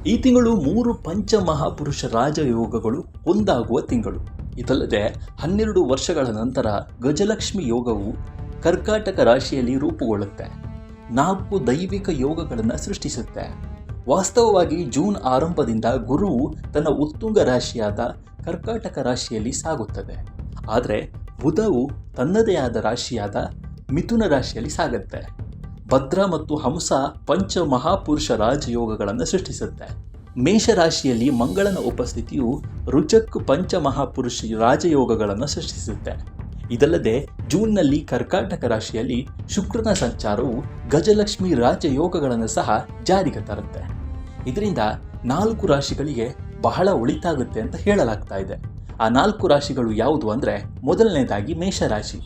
ಈ ತಿಂಗಳು 3 ಪಂಚಮಹಾಪುರುಷ ರಾಜಯೋಗಗಳು ಒಂದಾಗುವ ತಿಂಗಳು. ಇದಲ್ಲದೆ 12 ವರ್ಷಗಳ ನಂತರ ಗಜಲಕ್ಷ್ಮಿ ಯೋಗವು ಕರ್ಕಾಟಕ ರಾಶಿಯಲ್ಲಿ ರೂಪುಗೊಳ್ಳುತ್ತೆ. 4 ದೈವಿಕ ಯೋಗಗಳನ್ನು ಸೃಷ್ಟಿಸುತ್ತೆ. ವಾಸ್ತವವಾಗಿ ಜೂನ್ ಆರಂಭದಿಂದ ಗುರುವು ತನ್ನ ಉತ್ತುಂಗ ರಾಶಿಯಾದ ಕರ್ಕಾಟಕ ರಾಶಿಯಲ್ಲಿ ಸಾಗುತ್ತದೆ. ಆದರೆ ಬುಧವು ತನ್ನದೇ ಆದ ರಾಶಿಯಾದ ಮಿಥುನ ರಾಶಿಯಲ್ಲಿ ಸಾಗುತ್ತೆ. ಭದ್ರ ಮತ್ತು ಹಂಸ ಪಂಚ ಮಹಾಪುರುಷ ರಾಜಯೋಗಗಳನ್ನು ಸೃಷ್ಟಿಸುತ್ತೆ. ಮೇಷರಾಶಿಯಲ್ಲಿ ಮಂಗಳನ ಉಪಸ್ಥಿತಿಯು ರುಚಕ್ ಪಂಚ ಮಹಾಪುರುಷ ರಾಜಯೋಗಗಳನ್ನು ಸೃಷ್ಟಿಸುತ್ತೆ. ಇದಲ್ಲದೆ ಜೂನ್ನಲ್ಲಿ ಕರ್ಕಾಟಕ ರಾಶಿಯಲ್ಲಿ ಶುಕ್ರನ ಸಂಚಾರವು ಗಜಲಕ್ಷ್ಮಿ ರಾಜಯೋಗಗಳನ್ನು ಸಹ ಜಾರಿಗೆ ತರುತ್ತೆ. ಇದರಿಂದ 4 ರಾಶಿಗಳಿಗೆ ಬಹಳ ಒಳಿತಾಗುತ್ತೆ ಅಂತ ಹೇಳಲಾಗ್ತಾ ಇದೆ. ಆ 4 ರಾಶಿಗಳು ಯಾವುದು ಅಂದರೆ, ಮೊದಲನೇದಾಗಿ ಮೇಷರಾಶಿ.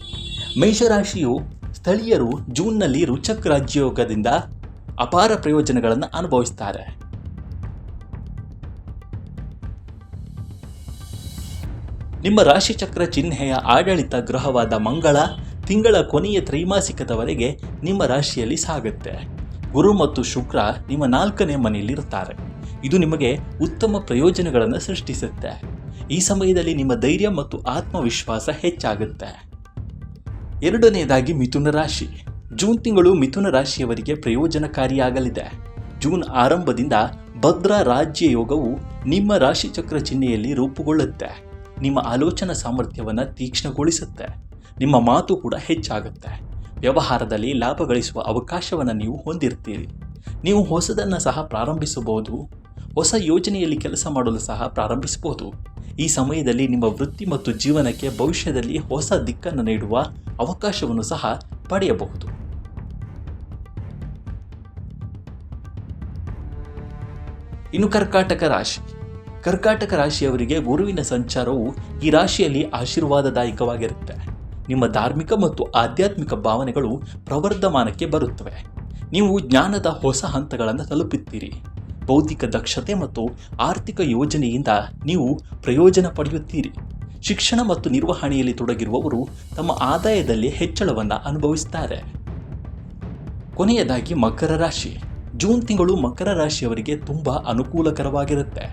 ಮೇಷರಾಶಿಯು ಸ್ಥಳೀಯರು ಜೂನ್ನಲ್ಲಿ ರುಚಕ್ ರಾಜಯೋಗದಿಂದ ಅಪಾರ ಪ್ರಯೋಜನಗಳನ್ನು ಅನುಭವಿಸ್ತಾರೆ. ನಿಮ್ಮ ರಾಶಿಚಕ್ರ ಚಿಹ್ನೆಯ ಆಡಳಿತ ಗ್ರಹವಾದ ಮಂಗಳ ತಿಂಗಳ ಕೊನೆಯ ತ್ರೈಮಾಸಿಕದವರೆಗೆ ನಿಮ್ಮ ರಾಶಿಯಲ್ಲಿ ಸಾಗುತ್ತೆ. ಗುರು ಮತ್ತು ಶುಕ್ರ ನಿಮ್ಮ 4ನೇ ಮನೆಯಲ್ಲಿರುತ್ತಾರೆ. ಇದು ನಿಮಗೆ ಉತ್ತಮ ಪ್ರಯೋಜನಗಳನ್ನು ಸೃಷ್ಟಿಸುತ್ತೆ. ಈ ಸಮಯದಲ್ಲಿ ನಿಮ್ಮ ಧೈರ್ಯ ಮತ್ತು ಆತ್ಮವಿಶ್ವಾಸ ಹೆಚ್ಚಾಗುತ್ತೆ. ಎರಡನೆಯದಾಗಿ ಮಿಥುನ ರಾಶಿ. ಜೂನ್ ತಿಂಗಳು ಮಿಥುನ ರಾಶಿಯವರಿಗೆ ಪ್ರಯೋಜನಕಾರಿಯಾಗಲಿದೆ. ಜೂನ್ ಆರಂಭದಿಂದ ಭದ್ರ ರಾಜ್ಯ ಯೋಗವು ನಿಮ್ಮ ರಾಶಿಚಕ್ರ ಚಿಹ್ನೆಯಲ್ಲಿ ರೂಪುಗೊಳ್ಳುತ್ತೆ. ನಿಮ್ಮ ಆಲೋಚನಾ ಸಾಮರ್ಥ್ಯವನ್ನು ತೀಕ್ಷ್ಣಗೊಳಿಸುತ್ತೆ. ನಿಮ್ಮ ಮಾತು ಕೂಡ ಹೆಚ್ಚಾಗುತ್ತೆ. ವ್ಯವಹಾರದಲ್ಲಿ ಲಾಭ ಗಳಿಸುವ ಅವಕಾಶವನ್ನು ನೀವು ಹೊಂದಿರ್ತೀರಿ. ನೀವು ಹೊಸದನ್ನು ಸಹ ಪ್ರಾರಂಭಿಸಬಹುದು. ಹೊಸ ಯೋಜನೆಯಲ್ಲಿ ಕೆಲಸ ಮಾಡಲು ಸಹ ಪ್ರಾರಂಭಿಸಬಹುದು. ಈ ಸಮಯದಲ್ಲಿ ನಿಮ್ಮ ವೃತ್ತಿ ಮತ್ತು ಜೀವನಕ್ಕೆ ಭವಿಷ್ಯದಲ್ಲಿ ಹೊಸ ದಿಕ್ಕನ್ನು ನೀಡುವ ಅವಕಾಶವನ್ನು ಸಹ ಪಡೆಯಬಹುದು. ಇನ್ನು ಕರ್ಕಾಟಕ ರಾಶಿ. ಕರ್ಕಾಟಕ ರಾಶಿಯವರಿಗೆ ಗುರುವಿನ ಸಂಚಾರವು ಈ ರಾಶಿಯಲ್ಲಿ ಆಶೀರ್ವಾದದಾಯಕವಾಗಿರುತ್ತೆ. ನಿಮ್ಮ ಧಾರ್ಮಿಕ ಮತ್ತು ಆಧ್ಯಾತ್ಮಿಕ ಭಾವನೆಗಳು ಪ್ರವರ್ಧಮಾನಕ್ಕೆ ಬರುತ್ತವೆ. ನೀವು ಜ್ಞಾನದ ಹೊಸ ಹಂತಗಳನ್ನು ತಲುಪುತ್ತೀರಿ. ಬೌದ್ಧಿಕ ದಕ್ಷತೆ ಮತ್ತು ಆರ್ಥಿಕ ಯೋಜನೆಯಿಂದ ನೀವು ಪ್ರಯೋಜನ ಪಡೆಯುತ್ತೀರಿ. ಶಿಕ್ಷಣ ಮತ್ತು ನಿರ್ವಹಣೆಯಲ್ಲಿ ತೊಡಗಿರುವವರು ತಮ್ಮ ಆದಾಯದಲ್ಲಿ ಹೆಚ್ಚಳವನ್ನು ಅನುಭವಿಸುತ್ತಾರೆ. ಕೊನೆಯದಾಗಿ ಮಕರ ರಾಶಿ. ಜೂನ್ ತಿಂಗಳು ಮಕರ ರಾಶಿಯವರಿಗೆ ತುಂಬ ಅನುಕೂಲಕರವಾಗಿರುತ್ತೆ.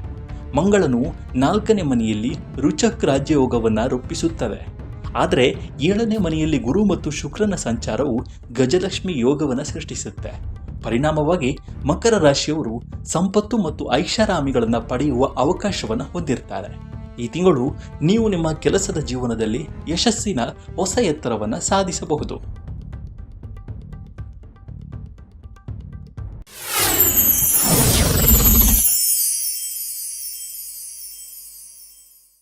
ಮಂಗಳನು 4ನೇ ಮನೆಯಲ್ಲಿ ರುಚಕ್ ರಾಜ್ಯಯೋಗವನ್ನು ರೂಪಿಸುತ್ತವೆ. ಆದರೆ 7ನೇ ಮನೆಯಲ್ಲಿ ಗುರು ಮತ್ತು ಶುಕ್ರನ ಸಂಚಾರವು ಗಜಲಕ್ಷ್ಮಿ ಯೋಗವನ್ನು ಸೃಷ್ಟಿಸುತ್ತೆ. ಪರಿಣಾಮವಾಗಿ ಮಕರ ರಾಶಿಯವರು ಸಂಪತ್ತು ಮತ್ತು ಐಷಾರಾಮಿಗಳನ್ನು ಪಡೆಯುವ ಅವಕಾಶವನ್ನು ಹೊಂದಿರ್ತಾರೆ. ಈ ತಿಂಗಳು ನೀವು ನಿಮ್ಮ ಕೆಲಸದ ಜೀವನದಲ್ಲಿ ಯಶಸ್ಸಿನ ಹೊಸ ಎತ್ತರವನ್ನು ಸಾಧಿಸಬಹುದು.